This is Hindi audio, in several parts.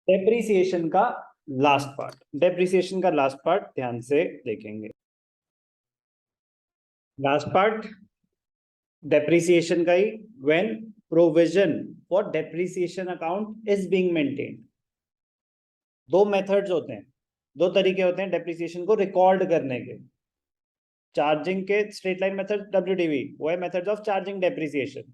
डेप्रिसिएशन का डेप्रिसिएशन का लास्ट पार्ट ध्यान से देखेंगे। लास्ट पार्ट डेप्रिसिएशन का ही, when provision for depreciation account is being maintained. दो मेथड्स होते हैं, दो तरीके होते हैं डेप्रिसिएशन को रिकॉर्ड करने के। चार्जिंग के स्ट्रेट लाइन मेथड WDV, वो है मेथड्स ऑफ चार्जिंग डेप्रिसिएशन।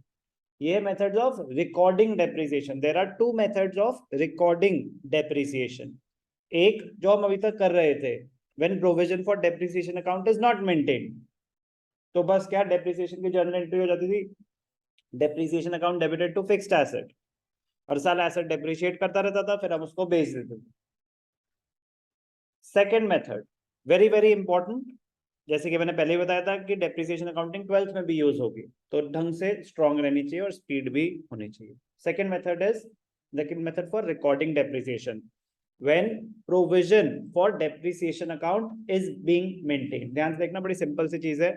ये methods of recording depreciation. There are two methods of recording depreciation. एक जो हम अभी तक कर रहे थे, when provision for depreciation account is not maintained, तो बस क्या डेप्रिसिएशन की जर्नल एंट्री हो जाती थी, depreciation account debited to fixed asset. हर साल एसेट डेप्रिशिएट करता रहता था, फिर हम उसको बेच देते थे। Second method very very important, जैसे कि मैंने पहले ही बताया था कि डेप्रिसिएशन अकाउंटिंग 12th में भी यूज होगी, तो ढंग से स्ट्रॉन्ग रहनी चाहिए और स्पीड भी होनी चाहिए। Second method is second method for recording depreciation, when provision for depreciation account is being maintained। ध्यान से देखना, बड़ी सिंपल सी चीज है,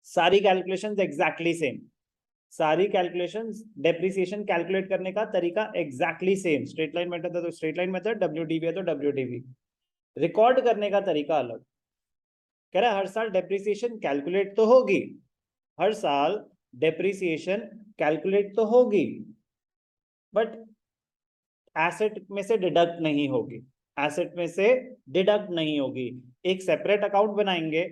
सारी कैलकुलेशंस एग्जैक्टली सेम, सारी कैलकुलेशंस डेप्रिसिएशन कैलकुलेट करने का तरीका exactly same. Straight line method है तो स्ट्रेट लाइन मेथड, WDV है तो WDV। रिकॉर्ड करने का तरीका अलग। कह रहा है हर साल डेप्रिसिएशन कैलकुलेट तो होगी, हर साल डेप्रिसिएशन कैलकुलेट तो होगी, बट एसेट में से डिडक्ट नहीं होगी, एसेट में से डिडक्ट नहीं होगी। एक सेपरेट अकाउंट बनाएंगे,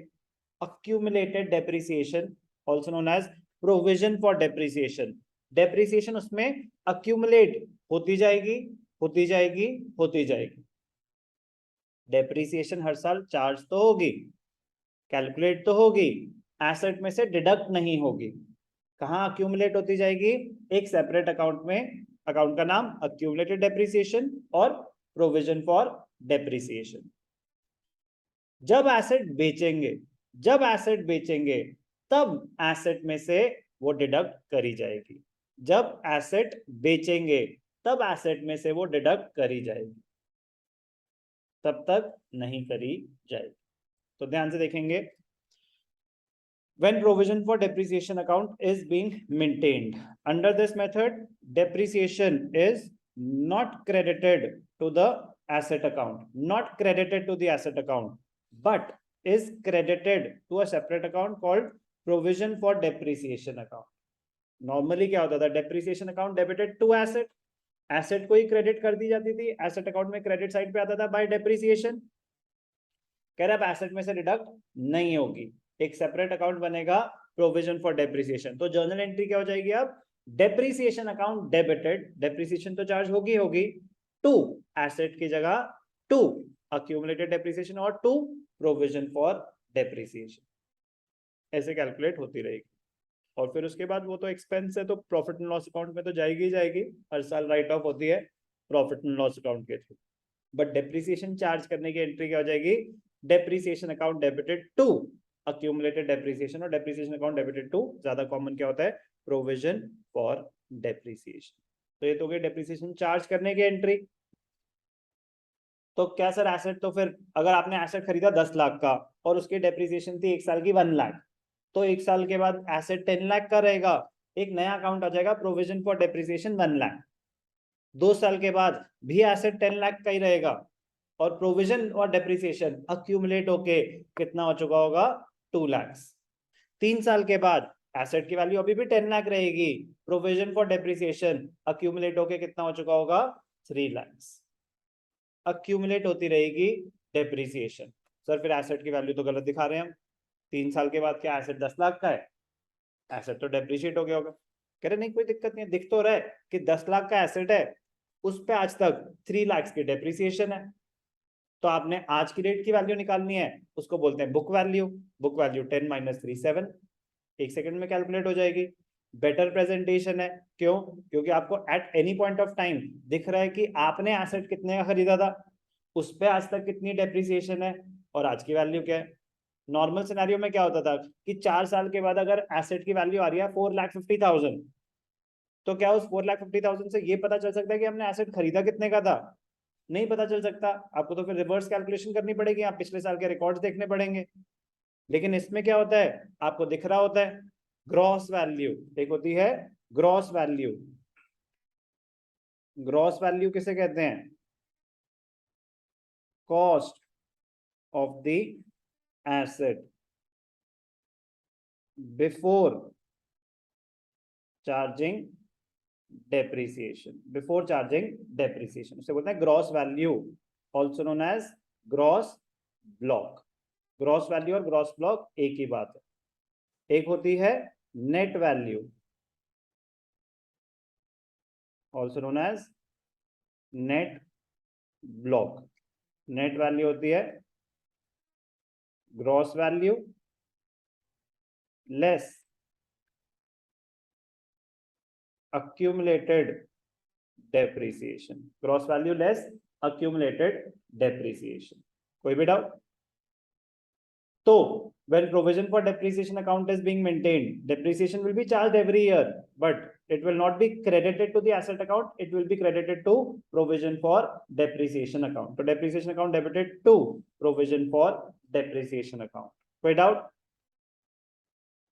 accumulated depreciation, also known as provision for depreciation. Depreciation उसमें अक्यूमुलेट होती जाएगी, होती जाएगी, होती जाएगी। डेप्रिसिएशन हर साल चार्ज तो होगी, कैलकुलेट तो होगी, एसेट में से डिडक्ट नहीं होगी। कहाँ अक्यूमुलेट होती जाएगी? एक सेपरेट अकाउंट में, अकाउंट का नाम अक्यूमुलेटेड डेप्रिसिएशन और प्रोविजन फॉर डेप्रिसिएशन। जब एसेट बेचेंगे, जब एसेट बेचेंगे तब एसेट में से वो डिडक्ट करी जाएगी। जब एसेट बेचेंगे तब एसेट में से वो डिडक्ट करी जाएगी, तब तक नहीं करी जाएगी। तो ध्यान से देखेंगे, when provision for depreciation account is being maintained under this method, depreciation is not credited to the asset account, not credited to the asset account, but is credited to a separate account called provision for depreciation account। Normally क्या होता था, depreciation account debited to asset, asset को ही क्रेडिट कर दी जाती थी, एसेट अकाउंट में क्रेडिट साइड पे आता था बाय डेप्रिसिएशन। कह रहा है एसेट में से डिडक्ट नहीं होगी, एक सेपरेट अकाउंट बनेगा प्रोविजन फॉर डेप्रिसिएशन। तो जर्नल एंट्री क्या हो जाएगी अब, डेप्रिसिएशन अकाउंट डेबिटेड, डेप्रिसिएशन तो चार्ज होगी होगी, टू एसेट की जगह टू अक्यूमुलेटेड डेप्रिसिएशन और टू प्रोविजन फॉर डेप्रिसिएशन, ऐसे कैलकुलेट होती रहेगी। और फिर उसके बाद वो तो एक्सपेंस है तो प्रॉफिट एंड लॉस अकाउंट में तो जाएगी जाएगी, हर साल राइट ऑफ होती है प्रॉफिट एंड लॉस अकाउंट के थ्रू। बट डेप्रिसिएशन चार्ज करने की एंट्री क्या हो जाएगी, depreciation account debited to accumulated depreciation, और डेप्रिसिएशन अकाउंट डेबिटेड टू ज्यादा कॉमन क्या होता है, प्रोविजन फॉर डेप्रिसिएशन। तो ये तो गई डेप्रिसिएशन चार्ज करने की एंट्री। तो क्या सर एसेट, तो फिर अगर आपने एसेट खरीदा 10 लाख का और उसकी डेप्रिसिएशन थी 1 साल की 1 लाख, तो 1 साल के बाद एसेट 10 लाख का रहेगा, एक नया अकाउंट आ जाएगा प्रोविजन फॉर डेप्रिसिएशन 1 लाख। 2 साल के बाद भी एसेट 10 लाख का ही रहेगा और प्रोविजन और डेप्रिसिएशन अक्यूमुलेट होके कितना हो चुका होगा, 2 लाख। 3 साल के बाद एसेट की वैल्यू अभी भी 10 लाख रहेगी, प्रोविजन फॉर डेप्रिसिएशन अक्यूमुलेट होके कितना हो चुका होगा, 3 लाख। अक्यूमुलेट होती रहेगी डेप्रिसिएशन। सर फिर एसेट की वैल्यू तो गलत दिखा रहे हैं हम, 3 साल के बाद क्या एसेट 10 लाख का है, एसेट तो डेप्रिशिएट हो गया होगा। कह रहे नहीं कोई दिक्कत नहीं है, दिख तो रहा है कि 10 लाख का एसेट है, उस पे आज तक 3 लाख की डेप्रिसिएशन है, तो आपने आज की डेट की वैल्यू निकालनी है, उसको बोलते हैं book value. Book value 10 - 3 7, 1 second में कैलकुलेट हो जाएगी। बेटर प्रेजेंटेशन है, क्यों, क्योंकि आपको at any point of time दिख रहा है कि आपने एसेट कितने का खरीदा था, उस पे आज तक कितनी डेप्रिसिएशन है और आज की वैल्यू क्या है। नॉर्मल सिनेरियो में क्या होता था कि 4 साल के बाद अगर एसेट की वैल्यू आ रही है 4,50,000, तो क्या उस 4,50,000 से ये पता चल सकता है कि हमने एसेट खरीदा कितने का था, नहीं पता चल सकता। आपको तो फिर रिवर्स कैलकुलेशन करनी पड़ेगी, आप पिछले साल के रिकॉर्ड्स देखने पड़ेंगे। लेकिन इसमें क्या होता है, आपको दिख रहा होता है ग्रॉस वैल्यू, एक होती है ग्रॉस वैल्यू, ग्रॉस वैल्यू किसे कहते हैं? Cost of the asset before charging depreciation, before charging depreciation उसे बोलते हैं gross value, also known as gross block. Gross value और ग्रॉस ब्लॉक एक ही बात है। एक होती है net value, also known as net block. Net value होती है gross value less accumulated depreciation, gross value less accumulated depreciation। कोई भी डाउट? तो when provision for depreciation account is being maintained, depreciation will be charged every year, but it will not be credited to the asset account, it will be credited to provision for depreciation account। तो depreciation account debited to provision for depreciation account। कोई डाउट?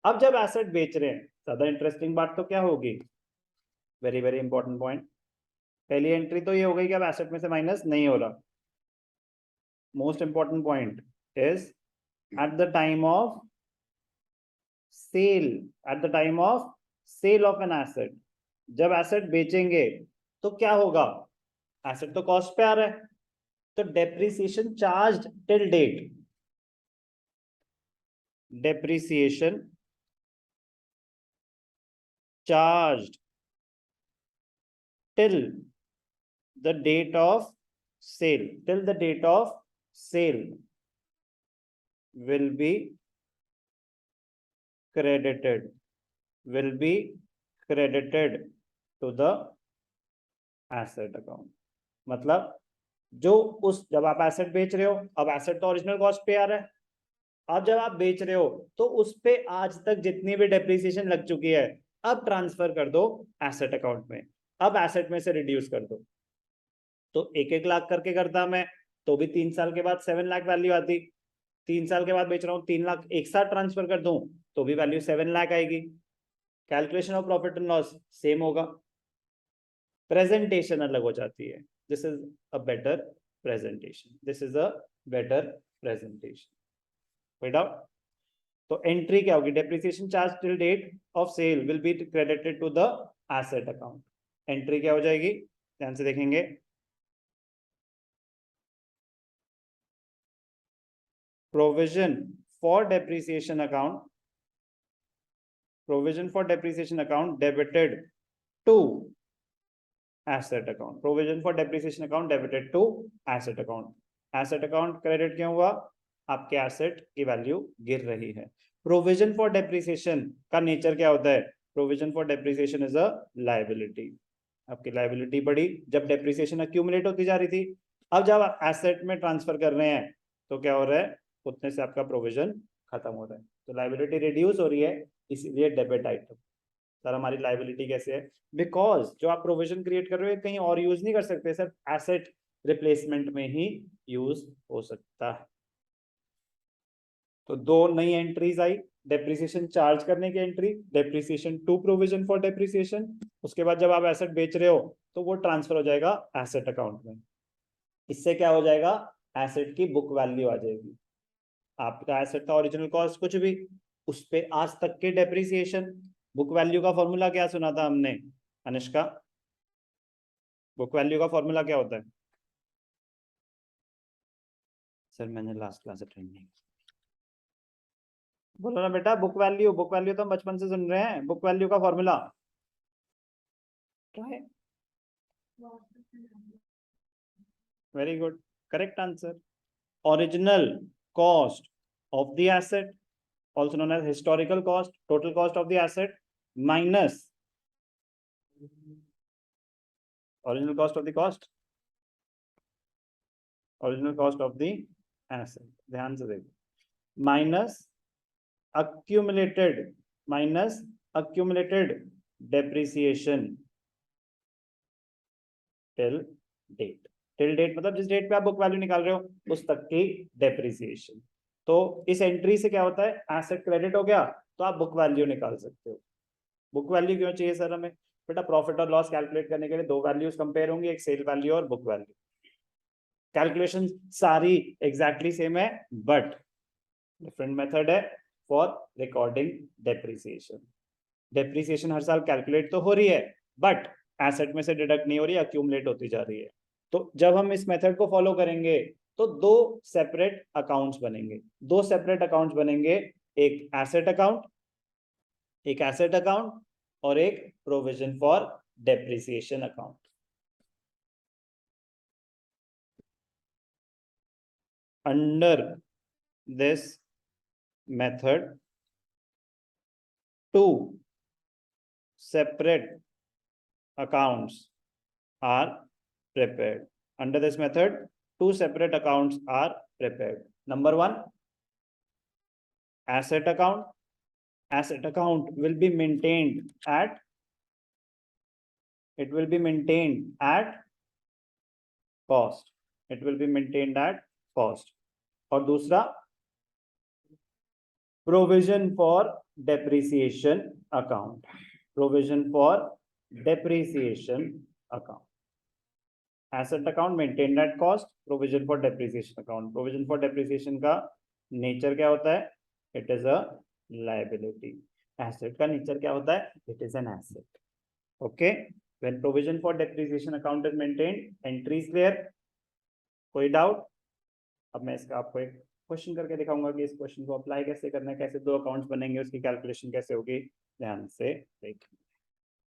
अब जब एसेट बेच रहे हैं, ज्यादा इंटरेस्टिंग बात तो क्या होगी? Very very important point. पहली एंट्री तो ये हो गई कि अब एसेट में से माइनस नहीं हो रहा। Most important point is at the time of sale, at the time of sale of an asset, जब एसेट बेचेंगे तो क्या होगा? एसेट तो कॉस्ट पे आ रहा है, तो depreciation charge till date, depreciation charge till the date of sale, till the date of sale will be credited, will be credited to the asset account। मतलब जो उस जब आप एसेट बेच रहे हो, अब एसेट तो ओरिजिनल कॉस्ट पे आ रहा है, अब जब आप बेच रहे हो तो उस पे आज तक जितनी भी डेप्रिसिएशन लग चुकी है अब ट्रांसफर कर दो एसेट अकाउंट में। अब एसेट में से रिड्यूस कर दो। तो 1-1 लाख करके करता मैं तो भी 3 साल के बाद 7 लाख वैल्यू आती। 3 साल के बाद बेच रहा हूँ, 3 लाख एक साथ ट्रांसफर कर दूं तो भी वैल्यू 7 लाख आएगी। Calculation of profit and loss same होगा, प्रेजेंटेशन अलग हो जाती है। This is a better presentation, this is a better presentation. कोई डाउट? तो एंट्री क्या होगी? Depreciation charge till date of sale will be credited to the asset account. Entry क्या हो जाएगी? ध्यान से देखेंगे। provision for depreciation account, provision for depreciation account debited to asset account, provision for depreciation account debited to asset account। asset account credit क्यों हुआ? आपके एसेट की वैल्यू गिर रही है। प्रोविजन फॉर डेप्रिसिएशन का नेचर क्या होता है? Provision for depreciation is a liability. आपकी लायबिलिटी बढ़ी जब डेप्रिसिएशन अक्यूमुलेट होती जा रही थी। अब जब आप एसेट में ट्रांसफर कर रहे हैं तो क्या हो रहा है? उतने से आपका प्रोविजन खत्म हो रहा है, तो लायबिलिटी रिड्यूस हो रही है, इसीलिए डेबिट आइटम। सर हमारी लायबिलिटी कैसे है? बिकॉज जो आप प्रोविजन क्रिएट कर रहे हो कहीं और यूज नहीं कर सकते, सिर्फ एसेट रिप्लेसमेंट में ही यूज हो सकता है। तो दो नई एंट्रीज आई, डेप्रिसिएशन चार्ज करने की entry, depreciation to provision for depreciation. उसके बाद जब आप एसेट बेच रहे हो तो वो ट्रांसफर हो जाएगा एसेट अकाउंट में। इससे क्या हो जाएगा? एसेट की बुक वैल्यू आ जाएगी। आपका एसेट का ओरिजिनल कॉस्ट कुछ भी, उस पे आज तक के डेप्रिसिएशन। बुक वैल्यू का फॉर्मूला क्या सुना था हमने अनुष्का? बुक वैल्यू का फॉर्मूला क्या होता है? सर मैंने लास्ट क्लास अटेंड नहीं। बोलो ना बेटा, बुक वैल्यू, बुक वैल्यू तो हम बचपन से सुन रहे हैं। बुक वैल्यू का फॉर्मूला क्या है? Very good, correct answer. Original cost of the asset, also known as historical cost, total cost of the asset minus original cost of the cost, original cost of the asset। ध्यान से देखो, minus accumulated depreciation till date। till date मतलब जिस डेट पे आप बुक वैल्यू निकाल रहे हो उस तक की डेप्रिसिएशन। तो इस एंट्री से क्या होता है? एसेट क्रेडिट हो गया तो आप बुक वैल्यू निकाल सकते हो। बुक वैल्यू क्यों चाहिए सर हमें? बेटा प्रॉफिट और लॉस कैलकुलेट करने के लिए दो वैल्यूज कंपेयर होंगी, एक सेल वैल्यू और बुक वैल्यू। कैलकुलेशन सारी एग्जैक्टली सेम है, बट डिफरेंट मेथड है फॉर रिकॉर्डिंग डेप्रिसिएशन। डेप्रिसिएशन हर साल कैलकुलेट तो हो रही है, बट एसेट में से डिडक्ट नहीं हो रही, अक्यूमुलेट होती जा रही है। तो जब हम इस मेथड को फॉलो करेंगे तो दो सेपरेट अकाउंट्स बनेंगे, दो सेपरेट अकाउंट्स बनेंगे, एक एसेट अकाउंट, एक एसेट अकाउंट और एक provision for depreciation account. Under this method, two separate accounts are prepared. Under this method, two separate accounts are prepared. Number one, asset account. Asset account will be maintained at, it will be maintained at cost. It will be maintained at cost. और दूसरा provision for depreciation account. Provision for depreciation account. Asset account maintained at cost, provision for depreciation account. Provision for depreciation का nature क्या होता है? It is a liability. Asset का nature क्या होता है? It is an asset. Okay. When provision for depreciation account is maintained, entry is clear. कोई doubt? अब मैं इसका आपको एक क्वेश्चन करके दिखाऊंगा कि इस क्वेश्चन को अप्लाई कैसे करना है, कैसे दो अकाउंट्स बनेंगे, उसकी कैलकुलेशन कैसे होगी, ध्यान से देखिए।